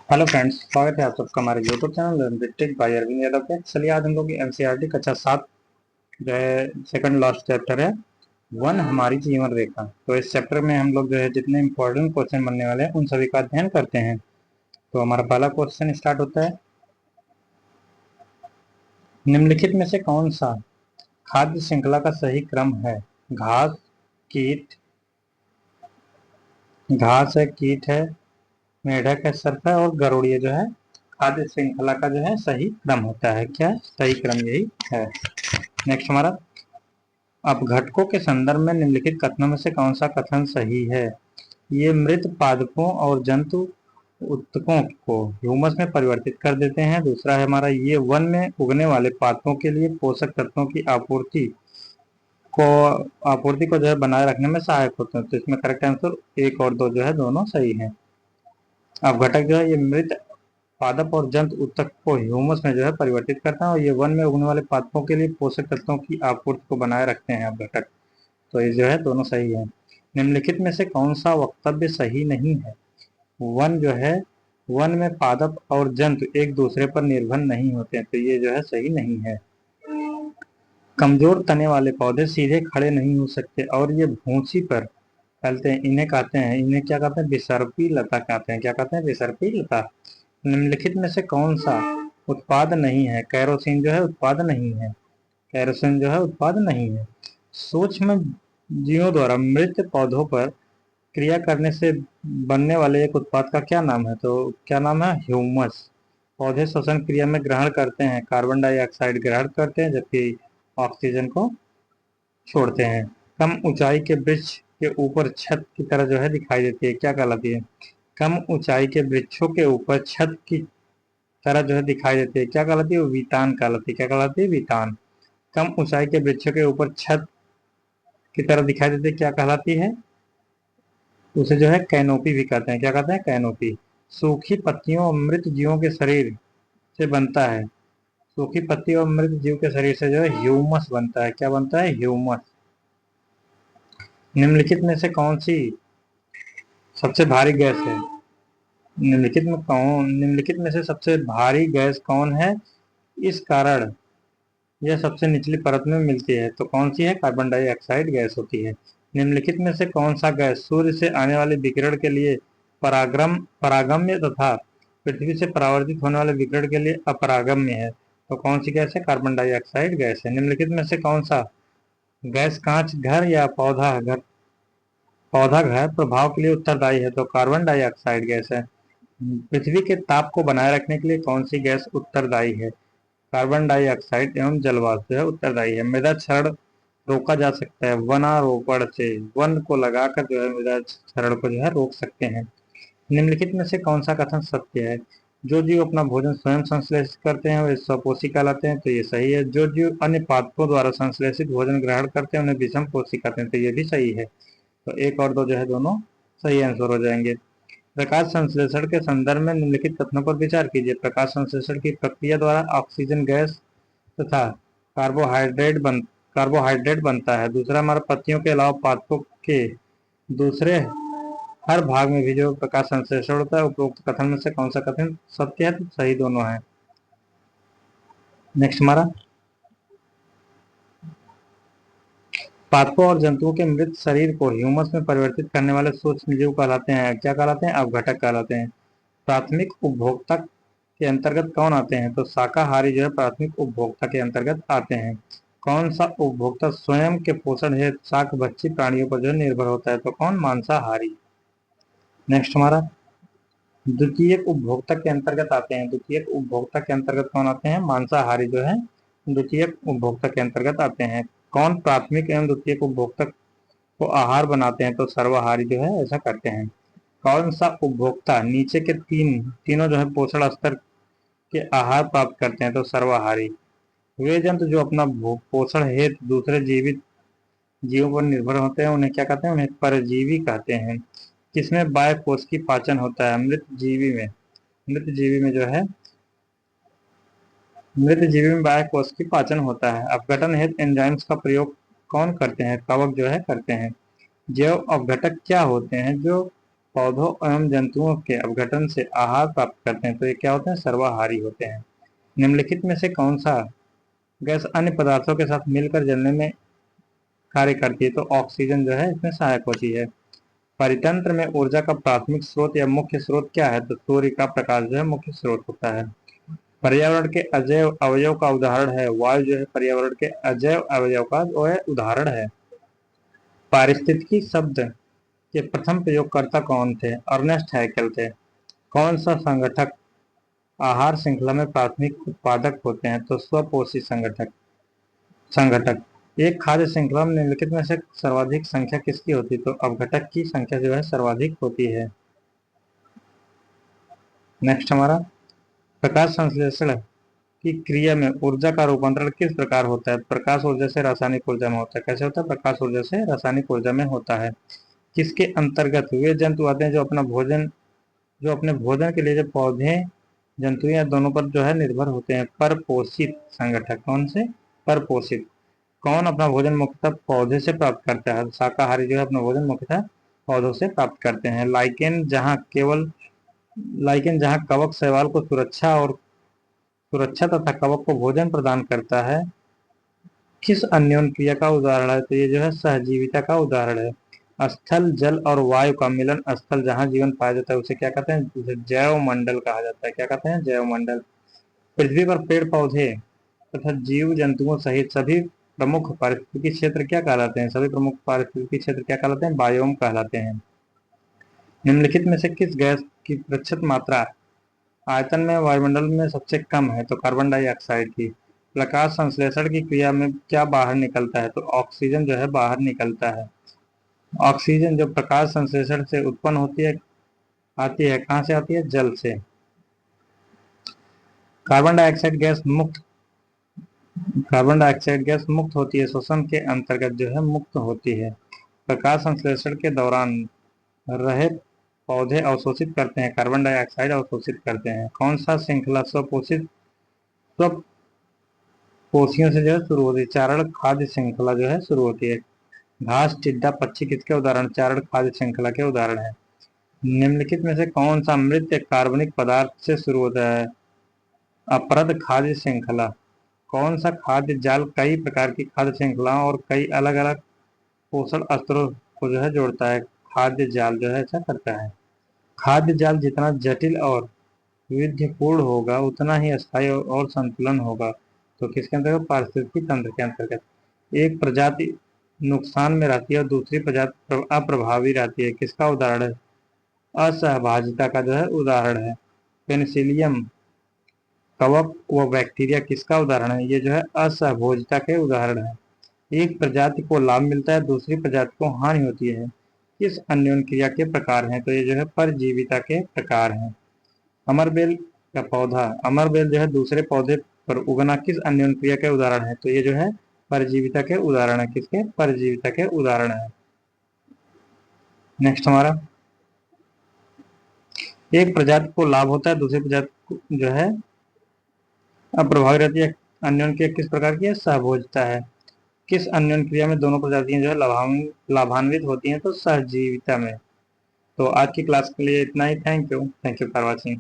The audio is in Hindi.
हेलो फ्रेंड्स, स्वागत है आप सबका हमारे YouTube channel Tech by Arvind Yadav पे। चलिए आज हम लोग एनसीईआरटी कक्षा 7 जो है सेकंड लास्ट चैप्टर है वन हमारी जीवन रेखा। तो इस चैप्टर में हम लोग जो है जितने इंपॉर्टेंट क्वेश्चन बनने वाले हैं उन सभी का अध्ययन करते हैं। तो हमारा पहला क्वेश्चन स्टार्ट होता है, निम्नलिखित में से कौन सा खाद्य श्रृंखला का सही क्रम है? घास, कीट, घास है, कीट है, मेढक है, सर्प है और गरुड़िया जो है खाद्य श्रृंखला का जो है सही क्रम होता है। क्या सही क्रम यही है? नेक्स्ट हमारा, अपघटकों के संदर्भ में निम्नलिखित कथनों में से कौन सा कथन सही है? ये मृत पादपों और जंतु उत्तकों को ह्यूमस में परिवर्तित कर देते हैं। दूसरा है हमारा, ये वन में उगने वाले पादपों के लिए पोषक तत्वों की को आपूर्ति को जो है बनाए रखने में सहायक होते हैं। तो इसमें करेक्ट आंसर एक और दो जो है दोनों सही है। अपघटक जो है ये मृत पादप और जंतु ऊतक को ह्यूमस में जो है परिवर्तित करता है और ये वन में उगने वाले पादपों के लिए पोषक तत्वों की आपूर्ति को बनाए रखते हैं अपघटक। तो ये जो है दोनों सही है। निम्नलिखित में से कौन सा वक्तव्य सही नहीं है? वन जो है, वन में पादप और जंतु एक दूसरे पर निर्भर नहीं होते हैं। तो ये जो है सही नहीं है। कमजोर तने वाले पौधे सीधे खड़े नहीं हो सकते और ये भूसी पर फैलते हैं। इन्हें कहते हैं, इन्हें क्या कहते हैं? विसर्पी लता कहते हैं। क्या कहते हैं? विसर्पी लता। निम्नलिखित में से कौन सा उत्पाद नहीं है? कैरोसिन जो है उत्पाद नहीं है। कैरोसिन जो है उत्पाद नहीं है। सूक्ष्म जीवों द्वारा मृत पौधों पर क्रिया करने से बनने वाले एक उत्पाद का क्या नाम है? तो क्या नाम है? ह्यूमस। पौधे श्वसन क्रिया में ग्रहण करते हैं, कार्बन डाइऑक्साइड ग्रहण करते हैं जबकि ऑक्सीजन को छोड़ते हैं। कम ऊंचाई के वृक्ष के ऊपर छत की तरह जो है दिखाई देती है, क्या कहलाती है? कम ऊंचाई के वृक्षों के ऊपर छत की तरह जो है दिखाई देती है, क्या कहलाती है? वीतान कहलाती है। क्या कहलाती है? वीतान। कम ऊंचाई के वृक्षों के ऊपर छत की तरह दिखाई देती है, क्या कहलाती है? उसे जो है कैनोपी भी कहते हैं। क्या कहते हैं? कैनोपी। सूखी पत्तियों और मृत जीवों के शरीर से बनता है, सूखी पत्ती और मृत जीव के शरीर से जो है ह्यूमस बनता है। क्या बनता है? ह्यूमस। निम्नलिखित में से कौन सी सबसे भारी गैस है? निम्नलिखित में से सबसे भारी गैस कौन है? इस कारण यह सबसे निचली परत में मिलती है। तो कौन सी है? कार्बन डाइऑक्साइड गैस होती है। निम्नलिखित में से कौन सा गैस सूर्य से आने वाले विकिरण के लिए परागम्य तथा पृथ्वी से परावर्तित होने वाले विकिरण के लिए अपरागम्य है? तो कौन सी गैस है? कार्बन डाइऑक्साइड गैस है। निम्नलिखित में से कौन सा गैस कांच घर या पौधा घर प्रभाव के लिए उत्तरदायी है? तो कार्बन डाइऑक्साइड गैस है। पृथ्वी के ताप को बनाए रखने के लिए कौन सी गैस उत्तरदायी है? कार्बन डाइऑक्साइड एवं जलवाष्प जो है उत्तरदायी है। मृदा क्षरण रोका जा सकता है वनारोपण से। वन को लगाकर जो है मृदा क्षरण को जो है रोक सकते हैं। निम्नलिखित में से कौन सा कथन सत्य है? जो जीव अपना भोजन स्वयं संश्लेषित करते हैं वे स्वपोषी कहलाते हैं। तो ये सही है। जो जीव अन्य पादपों द्वारा संश्लेषित भोजन ग्रहण करते हैं उन्हें विषम पोषी कहते हैं। तो ये भी सही है। तो एक और दो जो है दोनों सही आंसर हो जाएंगे। प्रकाश संश्लेषण के संदर्भ में निम्नलिखित कथनों पर विचार कीजिए। प्रकाश संश्लेषण की प्रक्रिया द्वारा ऑक्सीजन गैस तथा कार्बोहाइड्रेट बन कार्बोहाइड्रेट बनता है। दूसरा हमारा, पत्तियों के अलावा पादपों के दूसरे हर भाग में भी जो प्रकाश संश्लेषण होता है, उपरोक्त कथन में से कौन सा कथन सत्य है? तो सही दोनों है। नेक्स्ट हमारा, पादपों और जंतुओं के मृत शरीर को ह्यूमस में परिवर्तित करने वाले सूक्ष्म जीव कहलाते हैं। क्या कहलाते हैं? अपघटक कहलाते हैं। प्राथमिक उपभोक्ता के अंतर्गत कौन आते हैं? तो शाकाहारी जो है प्राथमिक उपभोक्ता के अंतर्गत आते हैं। कौन सा उपभोक्ता स्वयं के पोषण हेतु शाकभक्षी प्राणियों पर जो निर्भर होता है? तो कौन? मांसाहारी। नेक्स्ट हमारा, द्वितीयक उपभोक्ता के अंतर्गत आते हैं। द्वितीयक उपभोक्ता के अंतर्गत कौन आते हैं? मांसाहारी जो है द्वितीयक उपभोक्ता के अंतर्गत आते हैं। कौन प्राथमिक एवं द्वितीयक उपभोक्ता को आहार बनाते हैं? तो सर्वाहारी जो है ऐसा करते हैं। कौन सा उपभोक्ता नीचे के तीनों जो है पोषण स्तर के आहार प्राप्त करते हैं? तो सर्वाहारी। वे जंतु जो अपना पोषण हेतु दूसरे जीवित जीवों पर निर्भर होते हैं उन्हें क्या कहते हैं? उन्हें परजीवी कहते हैं। किसमें बाह्य कोश की पाचन होता है? मृत जीवी में बाह्य कोश की पाचन होता है। अपघटन हेतु एंजाइम्स का प्रयोग कौन करते हैं? कवक जो है करते हैं। जैव अपघटक क्या होते हैं? जो पौधों एवं जंतुओं के अपघटन से आहार प्राप्त करते हैं तो ये क्या होते हैं, सर्वाहारी होते हैं। निम्नलिखित में से कौन सा गैस अन्य पदार्थों के साथ मिलकर जलने में कार्य करती है, तो ऑक्सीजन जो है इसमें सहायक होती है। परितंत्र में ऊर्जा का प्राथमिक स्रोत या मुख्य स्रोत क्या है, तो सूर्य का प्रकाश जो है मुख्य स्रोत होता है। पर्यावरण के अजैव अवयव का उदाहरण है वायु, जो है पर्यावरण के अजैव अवयव का जो है उदाहरण है। पारिस्थितिकी शब्द के प्रथम प्रयोगकर्ता कौन थे, अर्नेस्ट हैकेल थे। कौन सा संगठक आहार श्रृंखला में प्राथमिक उत्पादक होते हैं, तो स्वपोषी संगठक। एक खाद्य श्रृंखला में निम्नलिखित में से सर्वाधिक संख्या किसकी होती है, तो अपघटक की संख्या जो है सर्वाधिक होती है। नेक्स्ट हमारा प्रकाश संश्लेषण की क्रिया में ऊर्जा का रूपांतरण किस प्रकार होता है, प्रकाश ऊर्जा से रासायनिक ऊर्जा में होता है। कैसे होता है, प्रकाश ऊर्जा से रासायनिक ऊर्जा में होता है। किसके अंतर्गत वे जंतु आते हैं जो अपने भोजन के लिए जो पौधे जंतु या दोनों पर जो है निर्भर होते हैं। परपोषित संगठक। कौन से, परपोषित। कौन अपना भोजन मुख्यतः पौधे से प्राप्त करता है, शाकाहारी जो है अपना भोजन मुख्यतः पौधों से प्राप्त करते हैं। लाइकेन जहाँ कवक शैवाल को सुरक्षा तथा कवक को भोजन प्रदान करता है, किस अन्योन्य क्रिया का उदाहरण है, तो ये जो है सहजीविता का उदाहरण है। स्थल जल और वायु का मिलन स्थल जहाँ जीवन पाया जाता है उसे क्या कहते हैं, उसे जैव मंडल कहा जाता है। क्या कहते हैं, जैव मंडल। पृथ्वी पर पेड़ पौधे तथा जीव जंतुओं सहित सभी प्रमुख पारिस्थितिकी क्षेत्र क्या कहलाते हैं, सभी प्रमुख पारिस्थितिकी क्षेत्र क्या कहलाते हैं, बायोम कहलाते हैं। निम्नलिखित में से किस गैस की प्रतिशत मात्रा आयतन में वायुमंडल में सबसे कम है, तो कार्बन डाइऑक्साइड की। प्रकाश संश्लेषण की क्रिया में क्या बाहर निकलता है, तो ऑक्सीजन जो है बाहर निकलता है। ऑक्सीजन जो प्रकाश संश्लेषण से उत्पन्न आती है, कहाँ से आती है, जल से। कार्बन डाइऑक्साइड गैस मुक्त होती है, श्वसन के अंतर्गत जो है मुक्त होती है। प्रकाश संश्लेषण के दौरान रहे पौधे अवशोषित करते हैं, कार्बन डाइऑक्साइड अवशोषित करते हैं। कौन सा श्रृंखला स्वपोषियों से जो है शुरू होती है, चारण खाद्य श्रृंखला जो है शुरू होती है। घास, टिड्डा, पक्षी किसके उदाहरण, चारण खाद्य श्रृंखला के उदाहरण है। निम्नलिखित में से कौन सा मृत कार्बनिक पदार्थ से शुरू होता है, अपरद खाद्य श्रृंखला। कौन सा खाद्य जाल कई प्रकार की खाद्य श्रृंखलाओं और कई अलग अलग पोषण स्तरों को जो है जोड़ता है, खाद्य जाल जो है ऐसा करता है। खाद्य जाल जितना जटिल और विविधपूर्ण होगा उतना ही अस्थायी और संतुलन होगा, तो किसके अंतर्गत, पारिस्थितिकी तंत्र के अंतर्गत। एक प्रजाति नुकसान में रहती है और दूसरी प्रजाति अप्रभावी रहती है, किसका उदाहरण है, असहभाजिता का जो है उदाहरण है। पेनिसिलियम, कवक व बैक्टीरिया किसका उदाहरण है, ये जो है असहभोजिता के उदाहरण है। एक प्रजाति को लाभ मिलता है, दूसरी प्रजाति को हानि होती है, किस अन्योन्य क्रिया के प्रकार हैं, तो ये जो है परजीविता के प्रकार हैं। अमरबेल का पौधा, अमरबेल जो है दूसरे पौधे पर उगना किस अन्योन्य क्रिया के उदाहरण है, तो ये जो है परजीविता के उदाहरण है, किसके, परजीविता के उदाहरण है। नेक्स्ट हमारा, एक प्रजाति को लाभ होता है, दूसरी प्रजाति जो है अप्रभावी रहती है, अन्योन्य क्रिया किस प्रकार की है, सहभोजता है। किस अन्योन्य क्रिया में दोनों प्रजातियां जो है लाभान्वित होती हैं, तो सहजीविता में। तो आज की क्लास के लिए इतना ही। Thank you for watching.